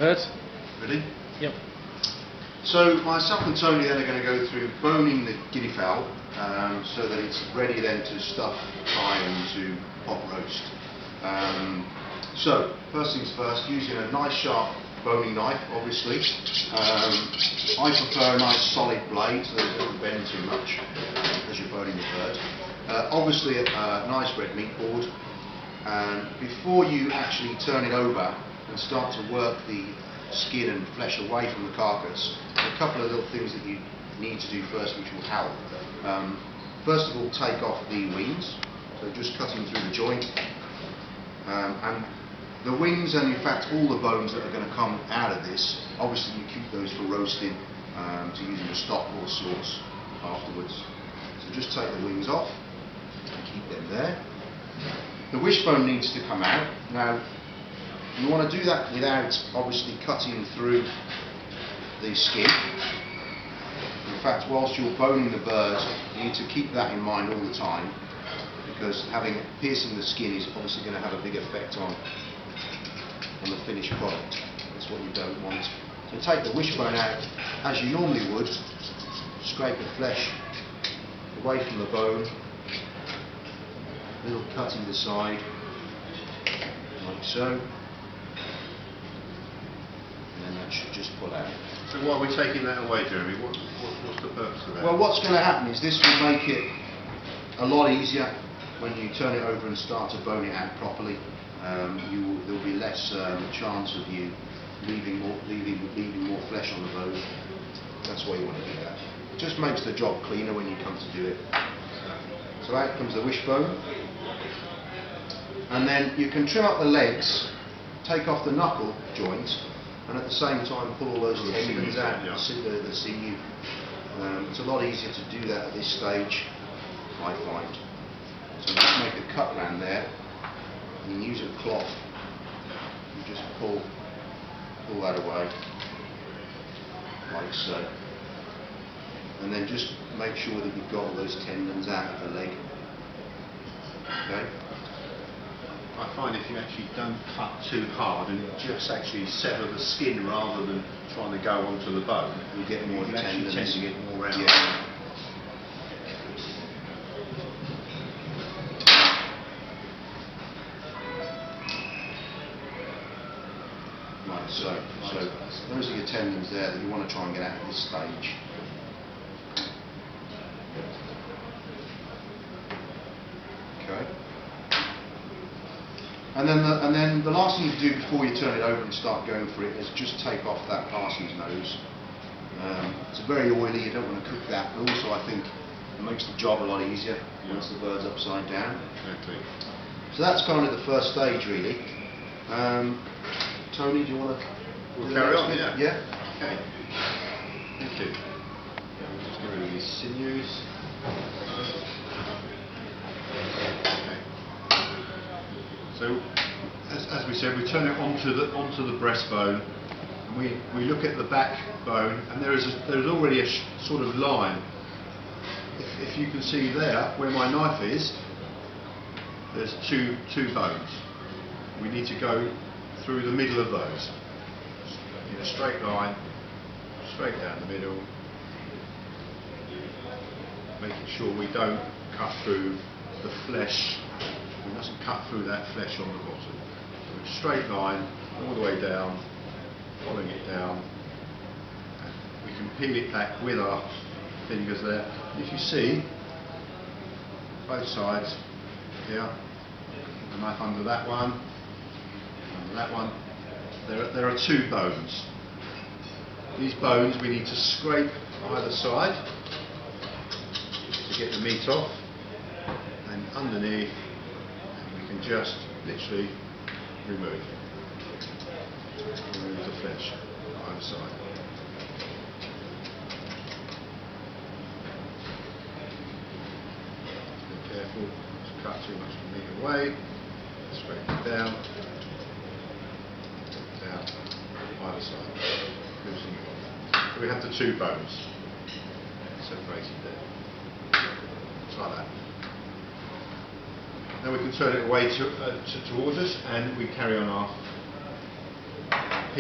Bird. Ready? Yep. So myself and Tony then are going to go through boning the guinea fowl so that it's ready then to stuff, fry and to pot roast. So first things first, using a nice sharp boning knife obviously. I prefer a nice solid blade so that it doesn't bend too much as you're boning the bird. Obviously a nice red meat board. Before you actually turn it over and start to work the skin and flesh away from the carcass, a couple of little things that you need to do first which will help. First of all, take off the wings, so just cutting through the joint, and the wings and in fact all the bones that are going to come out of this, obviously you keep those for roasting to use in a stock or sauce afterwards. So just take the wings off and keep them there. The wishbone needs to come out. Now you want to do that without obviously cutting through the skin. In fact, whilst you're boning the bird, you need to keep that in mind all the time, because piercing the skin is obviously going to have a big effect on the finished product. That's what you don't want. So take the wishbone out as you normally would, scrape the flesh away from the bone, little cut either side, like so. And that should just pull out. So why are we taking that away, Jeremy? What's the purpose of that? Well, what's going to happen is this will make it a lot easier when you turn it over and start to bone it out properly. There will be less chance of you leaving more flesh on the bone. That's why you want to do that. It just makes the job cleaner when you come to do it. So out comes the wishbone. And then you can trim up the legs, take off the knuckle joint, and at the same time pull all those tendons out, the sinew. It's a lot easier to do that at this stage, I find. So just make a cut round there, and use a cloth, and just pull that away, like so. And then just make sure that you've got all those tendons out of the leg. Okay? I find if you actually don't cut too hard and just actually sever the skin rather than trying to go onto the bone, you get more tendons. Tend to get more out. Yeah. Right, so those are your tendons there that you want to try and get out at this stage. Okay. And then the last thing you do before you turn it over and start going for it is just take off that parson's nose. It's very oily, you don't want to cook that, but also I think it makes the job a lot easier once the bird's upside down. Exactly. So that's kind of the first stage really. Tony, do you want to carry on? Yeah. Yeah? Okay. Thank you. Just get rid of these sinews. So, as we said, we turn it onto the breastbone, and we look at the backbone, and there's already a sort of line. If you can see there, where my knife is, there's two bones. We need to go through the middle of those in a straight line, straight down the middle, making sure we don't cut through the flesh. We mustn't cut through that flesh on the bottom. So a straight line all the way down, following it down. And we can peel it back with our fingers there. If you see, both sides here, the knife under that one, under that one, there are two bones. These bones we need to scrape either side to get the meat off, and underneath can just literally remove the flesh on either side. Be careful to cut too much of the meat away. Scrape it down, either side. Loosen it off. So we have the two bones separated there. Just like that. Then we can turn it away towards us, and we carry on our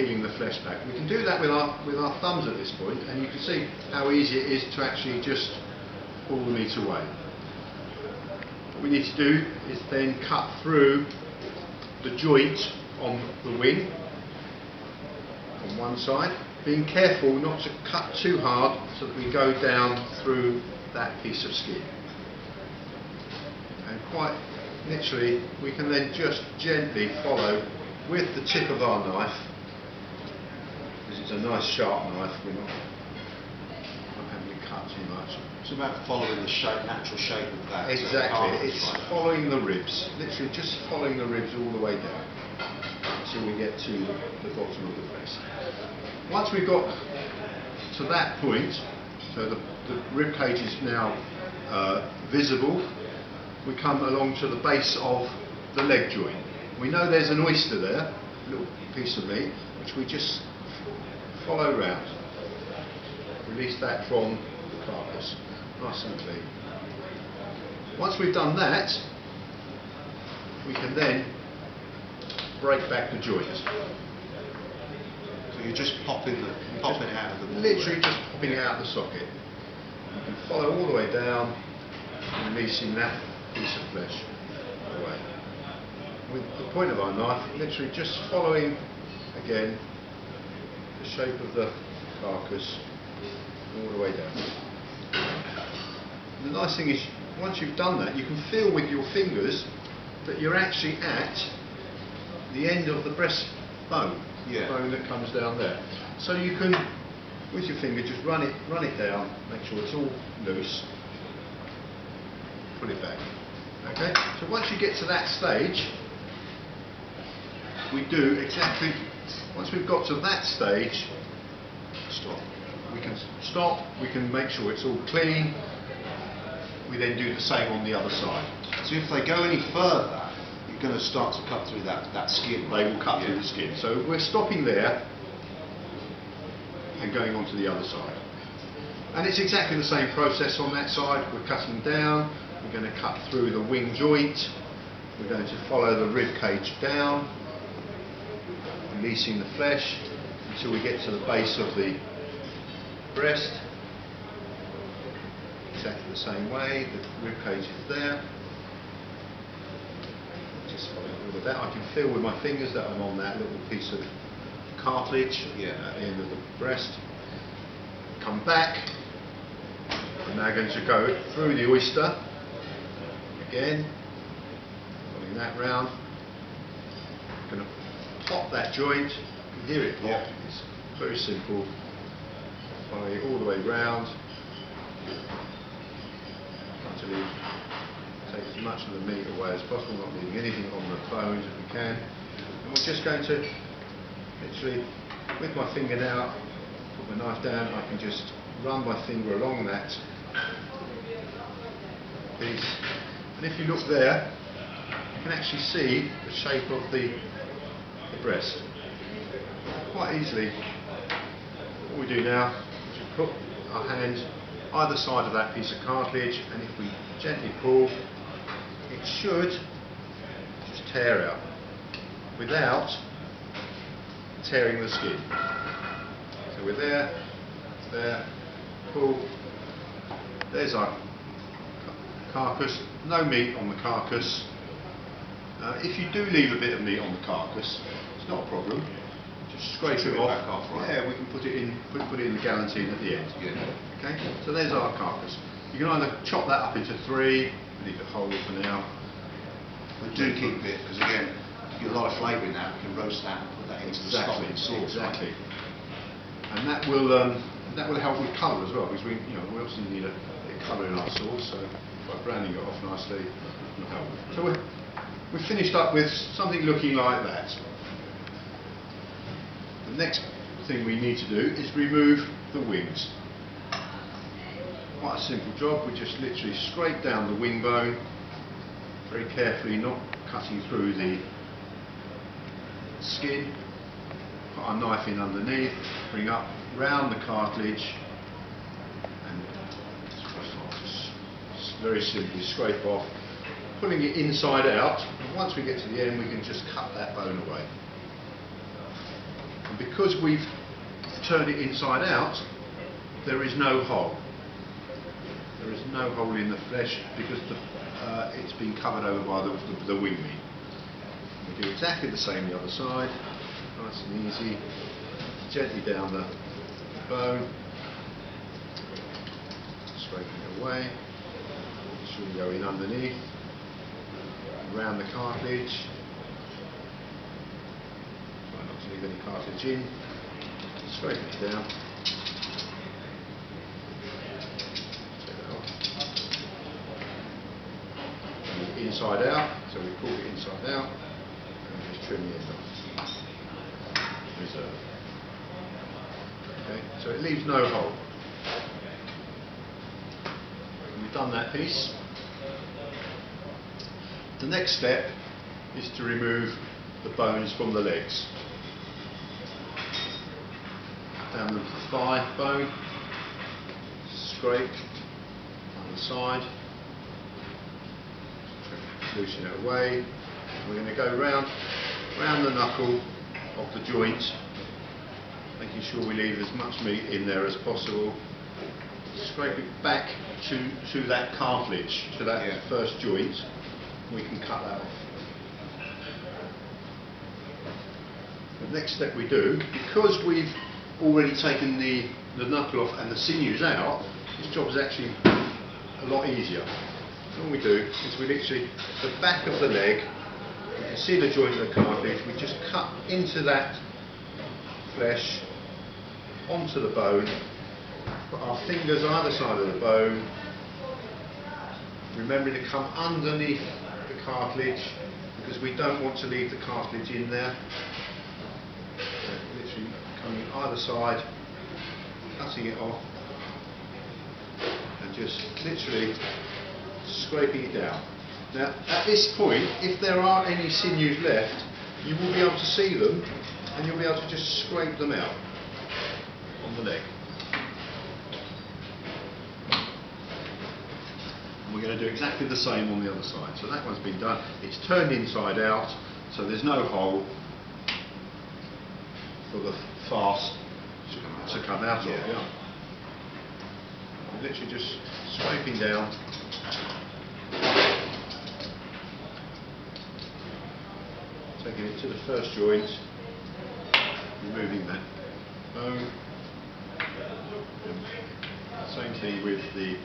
peeling the flesh back. We can do that with our thumbs at this point, and you can see how easy it is to actually just pull the meat away. What we need to do is then cut through the joint on the wing on one side, being careful not to cut too hard so that we go down through that piece of skin. And quite literally we can then just gently follow with the tip of our knife, because it's a nice sharp knife, we're not having to cut too much. It's about following the shape, natural shape of that. Exactly, it's following the ribs, literally just following the ribs all the way down until we get to the bottom of the breast. Once we've got to that point, so the rib cage is now visible, we come along to the base of the leg joint. We know there's an oyster there, a little piece of meat, which we just follow round. Release that from the carcass, nice and clean. Once we've done that, we can then break back the joint. So you're just popping it out of the Literally just popping it out of the socket. You can follow all the way down, releasing that piece of flesh away. With the point of our knife, literally just following again the shape of the carcass all the way down. The nice thing is, once you've done that, you can feel with your fingers that you're actually at the end of the breastbone, the bone that comes down there. So you can, with your finger, just run it down, make sure it's all loose, pull it back. Okay. So once you get to that stage, we do exactly. Once we've got to that stage, stop. We can stop. We can make sure it's all clean. We then do the same on the other side. So if they go any further, you're going to start to cut through that skin. They will cut through the skin. So we're stopping there and going on to the other side. And it's exactly the same process on that side. We're cutting down. We're going to cut through the wing joint. We're going to follow the rib cage down, releasing the flesh until we get to the base of the breast. Exactly the same way, the rib cage is there. Just follow all of that. I can feel with my fingers that I'm on that little piece of cartilage at the end of the breast. Come back. We're now going to go through the oyster again, following that round. I'm going to pop that joint. You can hear it pop. It's very simple. Follow it all the way round until we take as much of the meat away as possible, not leaving anything on the bones if we can. And we're just going to literally, with my finger now, put my knife down, I can just run my finger along that piece. And if you look there, you can actually see the shape of the breast quite easily. What we do now is we put our hand either side of that piece of cartilage, and if we gently pull, it should just tear out without tearing the skin. So we're there, pull. There's our carcass. No meat on the carcass. If you do leave a bit of meat on the carcass, it's not a problem. Just scrape it off. Back off, right? Yeah, we can put it in the Galantine at the end. Yeah. Okay. So there's our carcass. You can either chop that up into 3, leave it whole for now. But do keep it, because again, you get a lot of flavour in that. We can roast that and put that into the stock and sauce. Exactly. And that will help with colour as well, because we obviously need a bit of colour in our sauce. So by browning it off nicely, will help. So we've finished up with something looking like that. The next thing we need to do is remove the wings. Quite a simple job. We just literally scrape down the wing bone, very carefully, not cutting through the skin. Put our knife in underneath, bring up round the cartilage, and very simply scrape off, pulling it inside out. And once we get to the end, we can just cut that bone away. because we've turned it inside out, there is no hole. There is no hole in the flesh because it's been covered over by the wing meat. We do exactly the same the other side, nice and easy, gently down the bone, scraping it away, sure you go in underneath, around the cartilage, try not to leave any cartilage in, scrape it down. Inside out, so we pull it inside out and just trim the end off. Reserve. Okay, so it leaves no hole. We've done that piece. The next step is to remove the bones from the legs. Down the thigh bone, scrape on the side. Loosen it away. We're going to go round the knuckle of the joint, making sure we leave as much meat in there as possible. Scrape it back to that cartilage, to that first joint. We can cut that off. The next step we do, because we've already taken the knuckle off and the sinews out, this job is actually a lot easier. All we do is we literally, the back of the leg, you can see the joint of the cartilage, we just cut into that flesh, onto the bone, put our fingers either side of the bone, remembering to come underneath the cartilage, because we don't want to leave the cartilage in there. So literally coming either side, cutting it off, and just literally scraping it down. Now at this point, if there are any sinews left, you will be able to see them and you'll be able to just scrape them out on the leg. And we're going to do exactly the same on the other side. So that one's been done. It's turned inside out, so there's no hole for the farce to come out of. Yeah. Literally just scraping down. Taking it to the first joint, removing that bone. Same thing with the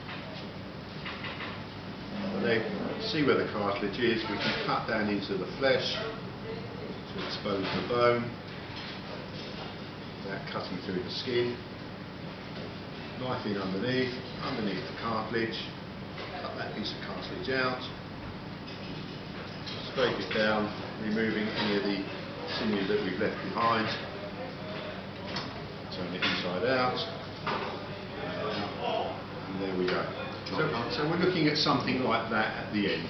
leg. See where the cartilage is. We can cut down into the flesh to expose the bone without cutting through the skin. Knife in underneath the cartilage. Cut that piece of cartilage out. Scrape it down, removing any of the sinew that we've left behind. Turn it inside out. And there we go. So we're looking at something like that at the end.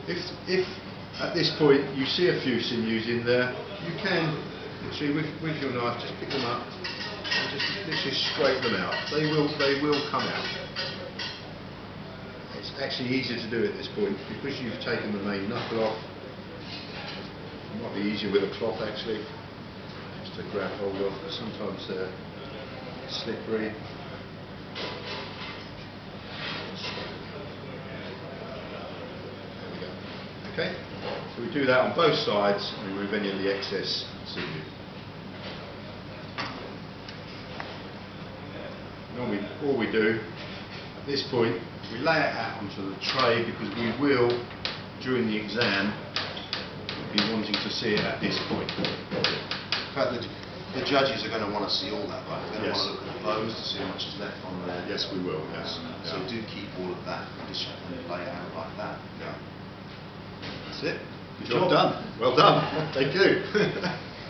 If at this point you see a few sinews in there, you can literally with your knife just pick them up and just literally scrape them out. They will come out. It's actually easier to do at this point because you've taken the main knuckle off. It might be easier with a cloth actually, just to grab hold of, but sometimes they're slippery. There we go. Okay, so we do that on both sides and remove any of the excess sinew. Normally, all we do at this point, we lay it out onto the tray because we will, during the exam, be wanting to see it at this point. In fact, the judges are going to want to see all that, right? They're going to want to look at the bones to see how much is left on there. Yes, we will, yes. So do keep all of that condition and lay it out like that. Yeah. That's it. Good job done. Well done. Thank you.